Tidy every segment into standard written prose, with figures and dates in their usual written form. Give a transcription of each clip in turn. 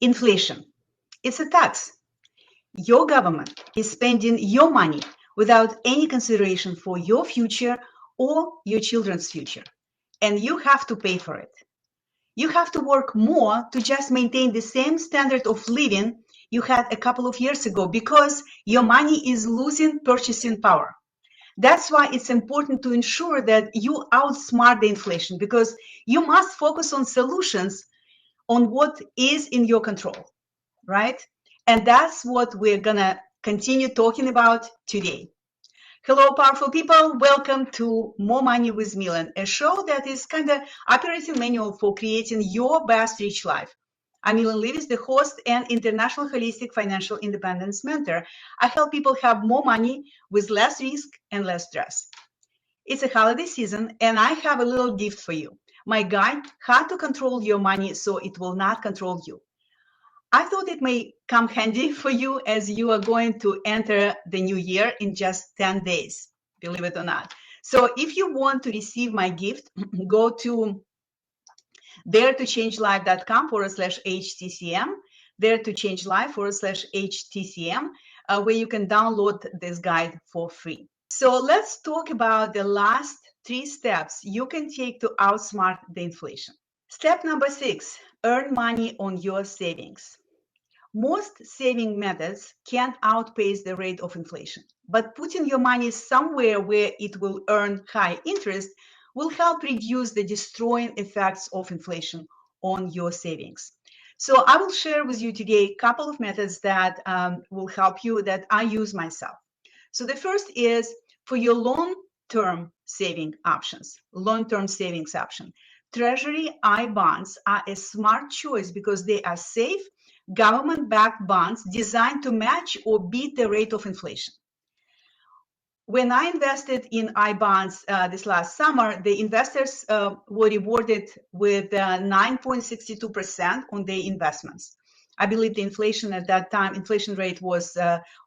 Inflation. It's a tax. Your government is spending your money without any consideration for your future or your children's future. And you have to pay for it. You have to work more to just maintain the same standard of living you had a couple of years ago because your money is losing purchasing power. That's why it's important to ensure that you outsmart the inflation, because you must focus on solutions on what is in your control, right? And that's what we're gonna continue talking about today. Hello, powerful people. Welcome to More Money with Milan, a show that is kind of operating manual for creating your best rich life. I'm Milan Levis, the host and international holistic financial independence mentor. I help people have more money with less risk and less stress. It's a holiday season, and I have a little gift for you. My guide, How to Control Your Money So It Will Not Control You. I thought it may come handy for you as you are going to enter the new year in just 10 days, believe it or not. So if you want to receive my gift, go to daretochange.life.com/HTCM, daretochange.life/HTCM, where you can download this guide for free. So let's talk about the last 3 steps you can take to outsmart the inflation. Step number 6, earn money on your savings. Most saving methods can't outpace the rate of inflation, but putting your money somewhere where it will earn high interest will help reduce the destroying effects of inflation on your savings. So I will share with you today a couple of methods that will help you that I use myself. So the first is for your long-term savings option. Treasury I bonds are a smart choice because they are safe, government-backed bonds designed to match or beat the rate of inflation. When I invested in I bonds this last summer, the investors were rewarded with 9.62% on their investments. I believe the inflation at that time, inflation rate was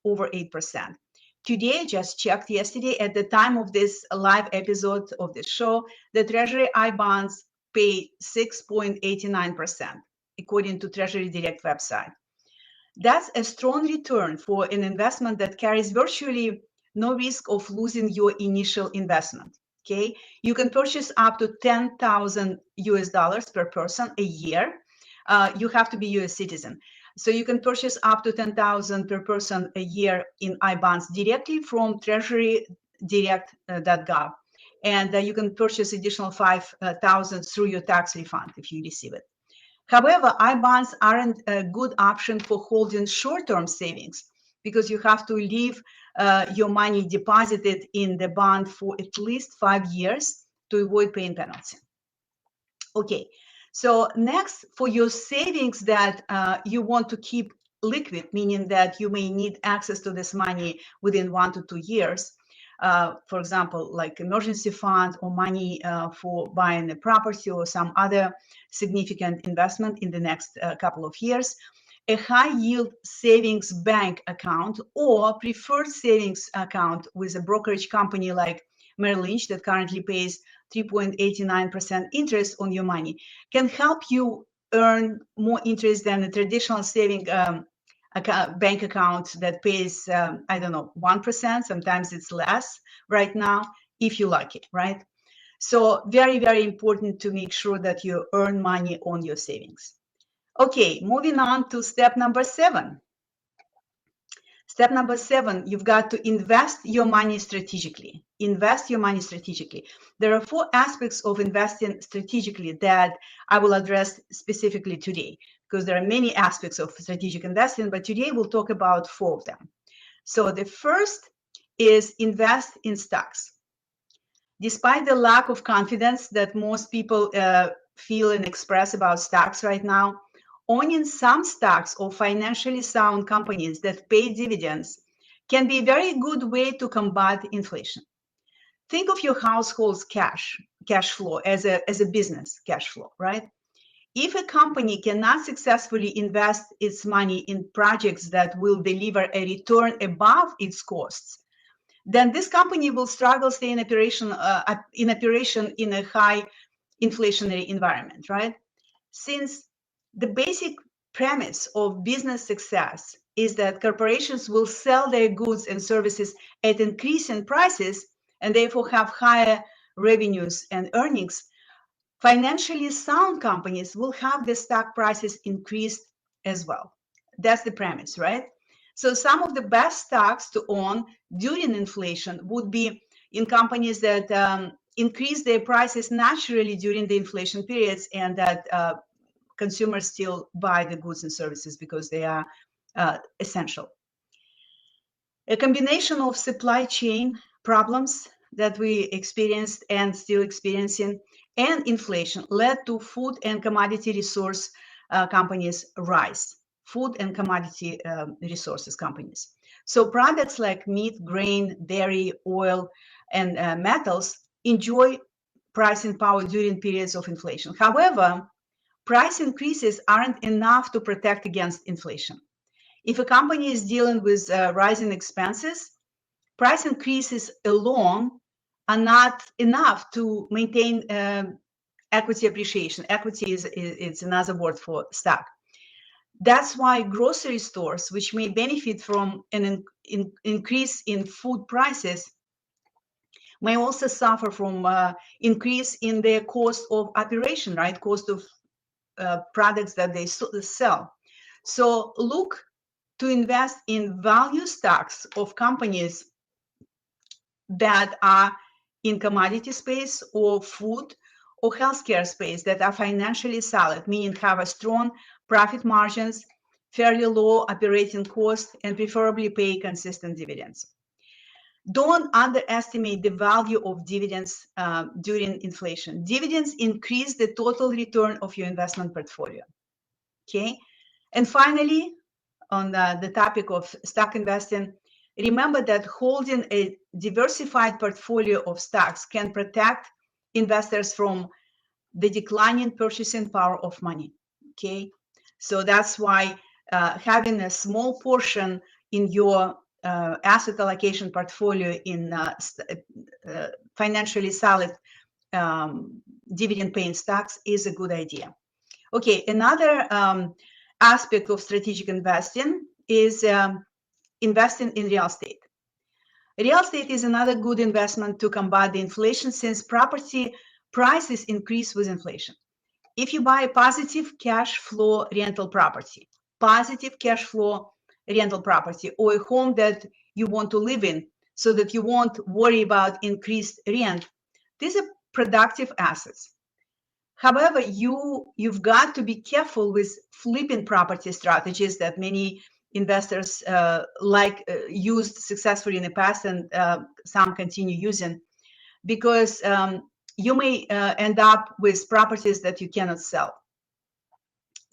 over 8%. Today, I just checked yesterday, at the time of this live episode of the show, the Treasury I bonds pay 6.89%, according to Treasury Direct website. That's a strong return for an investment that carries virtually no risk of losing your initial investment. Okay, you can purchase up to $10,000 per person a year. You have to be a U.S. citizen. So you can purchase up to $10,000 per person a year in I bonds directly from treasurydirect.gov. And you can purchase additional $5,000 through your tax refund if you receive it. However, I bonds aren't a good option for holding short-term savings because you have to leave your money deposited in the bond for at least 5 years to avoid paying penalty. Okay, so next, for your savings that you want to keep liquid, meaning that you may need access to this money within 1 to 2 years, for example, like emergency fund or money for buying a property or some other significant investment in the next couple of years, a high yield savings bank account or preferred savings account with a brokerage company like Merrill Lynch that currently pays 3.89% interest on your money can help you earn more interest than a traditional saving bank account that pays, I don't know, 1%. Sometimes it's less right now, if you like it, right? So very, very important to make sure that you earn money on your savings. Okay, moving on to step number 7. Step number 7, you've got to invest your money strategically. Invest your money strategically. There are 4 aspects of investing strategically that I will address specifically today, because there are many aspects of strategic investing, but today we'll talk about 4 of them. So the first is invest in stocks. Despite the lack of confidence that most people feel and express about stocks right now, owning some stocks of financially sound companies that pay dividends can be a very good way to combat inflation. Think of your household's cash flow as a business cash flow, right? If a company cannot successfully invest its money in projects that will deliver a return above its costs, then this company will struggle to stay in operation in a high inflationary environment, right? Since the basic premise of business success is that corporations will sell their goods and services at increasing prices and therefore have higher revenues and earnings, financially sound companies will have the stock prices increased as well. That's the premise, right? So some of the best stocks to own during inflation would be in companies that increase their prices naturally during the inflation periods, and that consumers still buy the goods and services because they are essential. A combination of supply chain problems that we experienced and still experiencing and inflation led to food and commodity resource companies rise. Food and commodity resources companies. So products like meat, grain, dairy, oil, and metals enjoy pricing power during periods of inflation. However, price increases aren't enough to protect against inflation. If a company is dealing with rising expenses, price increases alone are not enough to maintain equity appreciation. Equity is another word for stock. That's why grocery stores, which may benefit from an increase in food prices, may also suffer from increase in their cost of operation, right? Cost of products that they sell. So look to invest in value stocks of companies that are in commodity space or food or healthcare space that are financially solid, meaning have a strong profit margins, fairly low operating costs, and preferably pay consistent dividends. Don't underestimate the value of dividends during inflation. Dividends increase the total return of your investment portfolio. Okay, and finally, on the topic of stock investing, remember that holding a diversified portfolio of stocks can protect investors from the declining purchasing power of money. Okay, so that's why having a small portion in your asset allocation portfolio in financially solid dividend-paying stocks is a good idea. Okay, another aspect of strategic investing is investing in real estate. Real estate is another good investment to combat the inflation, since property prices increase with inflation. If you buy a positive cash flow rental property, or a home that you want to live in so that you won't worry about increased rent, these are productive assets. However, you've got to be careful with flipping property strategies that many investors used successfully in the past, and some continue using, because you may end up with properties that you cannot sell.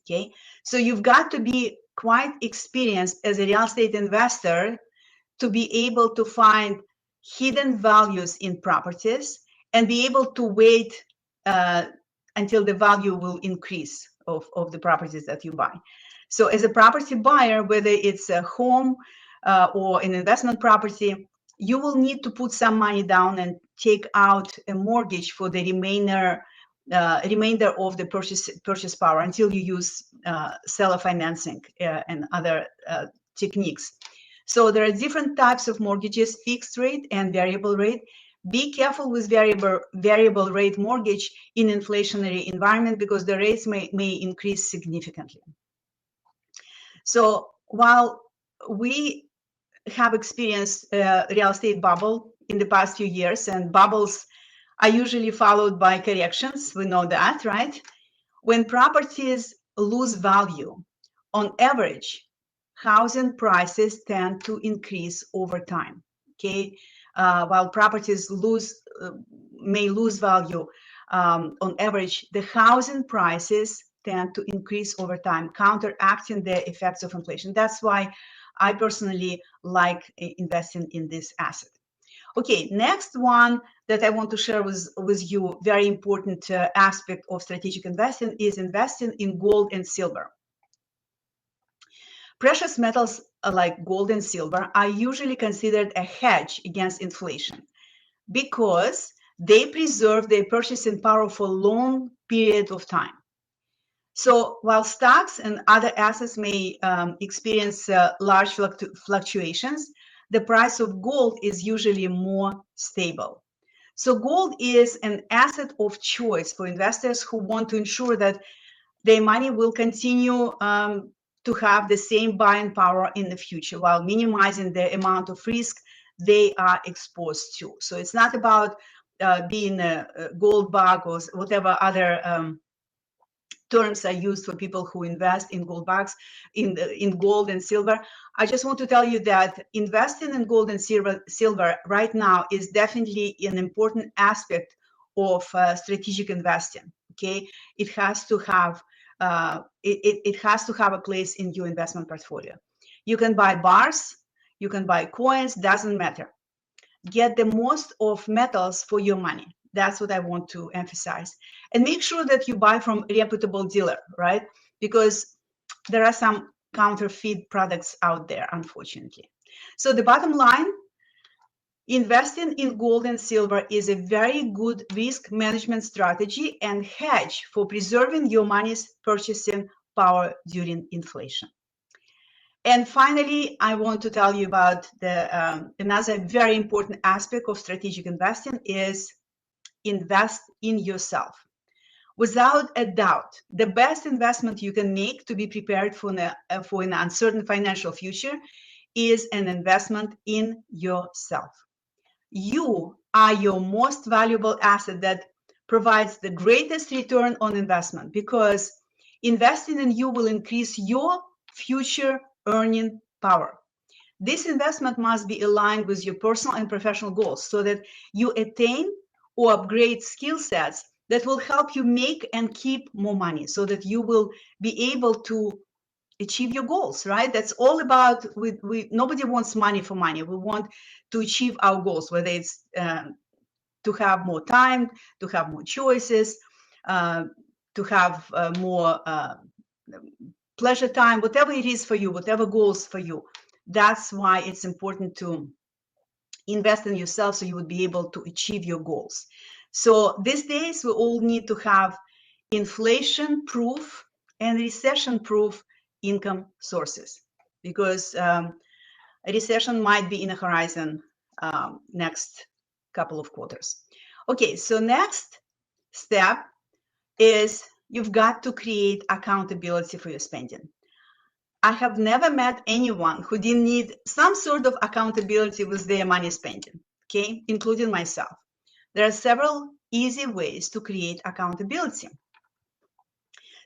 Okay, so you've got to be quite experienced as a real estate investor to be able to find hidden values in properties and be able to wait until the value will increase of the properties that you buy. So as a property buyer, whether it's a home or an investment property, you will need to put some money down and take out a mortgage for the remainder of the purchase power until you use seller financing and other techniques. So there are different types of mortgages: fixed rate and variable rate. Be careful with variable rate mortgage in inflationary environment, because the rates may increase significantly. So while we have experienced a real estate bubble in the past few years, and bubbles are usually followed by corrections, we know that, right? When properties lose value, on average, housing prices tend to increase over time. Okay, while properties may lose value, on average, the housing prices tend to increase over time, counteracting the effects of inflation. That's why I personally like investing in this asset. Okay, next one that I want to share with you, very important aspect of strategic investing, is investing in gold and silver. Precious metals like gold and silver are usually considered a hedge against inflation because they preserve their purchasing power for a long period of time. So while stocks and other assets may experience large fluctuations, the price of gold is usually more stable. So gold is an asset of choice for investors who want to ensure that their money will continue to have the same buying power in the future while minimizing the amount of risk they are exposed to. So it's not about being a gold bug or whatever other terms are used for people who invest in gold bugs, in gold and silver. I just want to tell you that investing in gold and silver right now is definitely an important aspect of strategic investing. Okay, it has to have it has to have a place in your investment portfolio. You can buy bars, you can buy coins, doesn't matter. Get the most of metals for your money. That's what I want to emphasize. And make sure that you buy from a reputable dealer, right? Because there are some counterfeit products out there, unfortunately. So the bottom line, investing in gold and silver is a very good risk management strategy and hedge for preserving your money's purchasing power during inflation. And finally, I want to tell you about the another very important aspect of strategic investing is invest in yourself. Without a doubt, the best investment you can make to be prepared for an uncertain financial future is an investment in yourself. You are your most valuable asset that provides the greatest return on investment, because investing in you will increase your future earning power. This investment must be aligned with your personal and professional goals so that you attain or upgrade skill sets that will help you make and keep more money, so that you will be able to achieve your goals, right? That's all about, nobody wants money for money. We want to achieve our goals, whether it's to have more time, to have more choices, to have more pleasure time, whatever it is for you, whatever goals for you. That's why it's important to invest in yourself so you would be able to achieve your goals. So these days, we all need to have inflation-proof and recession-proof income sources, because a recession might be in the horizon next couple of quarters. Okay, so next step is you've got to create accountability for your spending. I have never met anyone who didn't need some sort of accountability with their money spending, okay, including myself. There are several easy ways to create accountability.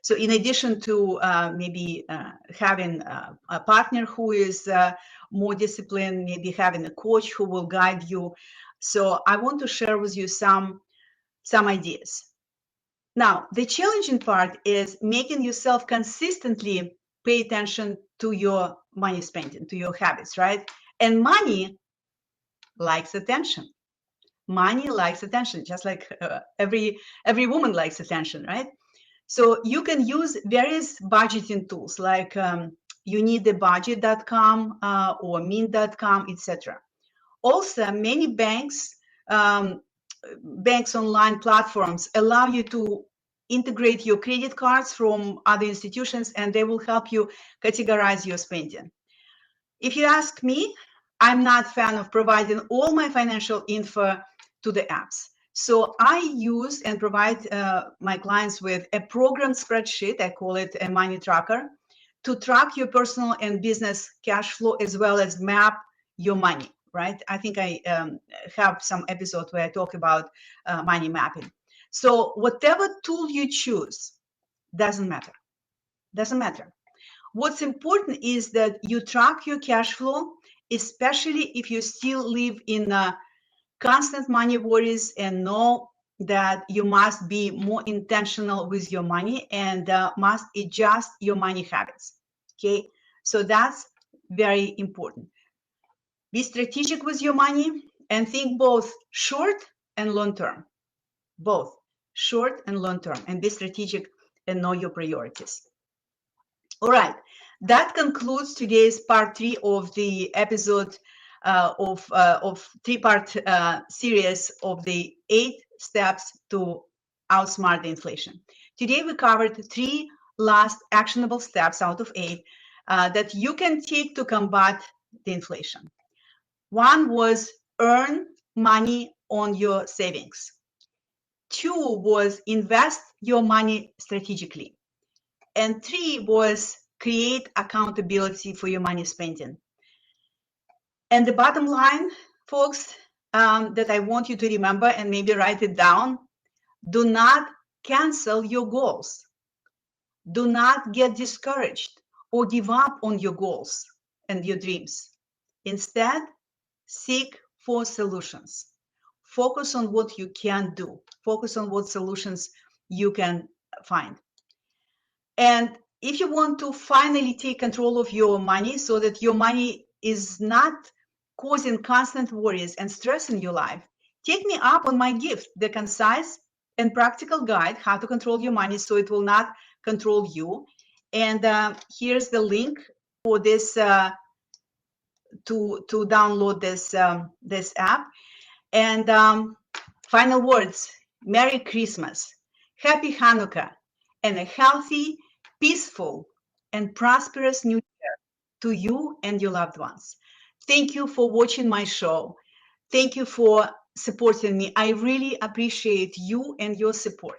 So in addition to maybe having a partner who is more disciplined, maybe having a coach who will guide you. So I want to share with you some ideas. Now, the challenging part is making yourself consistently pay attention to your money spending, to your habits, right? And money likes attention. Money likes attention, just like every woman likes attention, right? So you can use various budgeting tools like youneedthebudget.com or mint.com, etc. Also, many banks online platforms allow you to integrate your credit cards from other institutions, and they will help you categorize your spending. If you ask me, I'm not a fan of providing all my financial info to the apps. So I use and provide my clients with a programmed spreadsheet, I call it a money tracker, to track your personal and business cash flow as well as map your money, right? I think I have some episode where I talk about money mapping. So whatever tool you choose, doesn't matter. Doesn't matter. What's important is that you track your cash flow, especially if you still live in constant money worries, and know that you must be more intentional with your money and must adjust your money habits. Okay, so that's very important. Be strategic with your money and think both short and long term. Both short and long term, and be strategic and know your priorities. All right, that concludes today's part 3 of the episode of 3-part series of the 8 steps to outsmart the inflation. Today we covered 3 last actionable steps out of 8 that you can take to combat the inflation. One was earn money on your savings. 2 was invest your money strategically. And 3 was create accountability for your money spending. And the bottom line, folks, that I want you to remember and maybe write it down, do not cancel your goals. Do not get discouraged or give up on your goals and your dreams. Instead, seek for solutions. Focus on what you can do. Focus on what solutions you can find. And if you want to finally take control of your money so that your money is not causing constant worries and stress in your life, take me up on my gift, the concise and practical guide, how to control your money so it will not control you. And here's the link for this to download this app. And final words: Merry Christmas, Happy Hanukkah, and a healthy, peaceful, and prosperous New Year to you and your loved ones. Thank you for watching my show. Thank you for supporting me. I really appreciate you and your support.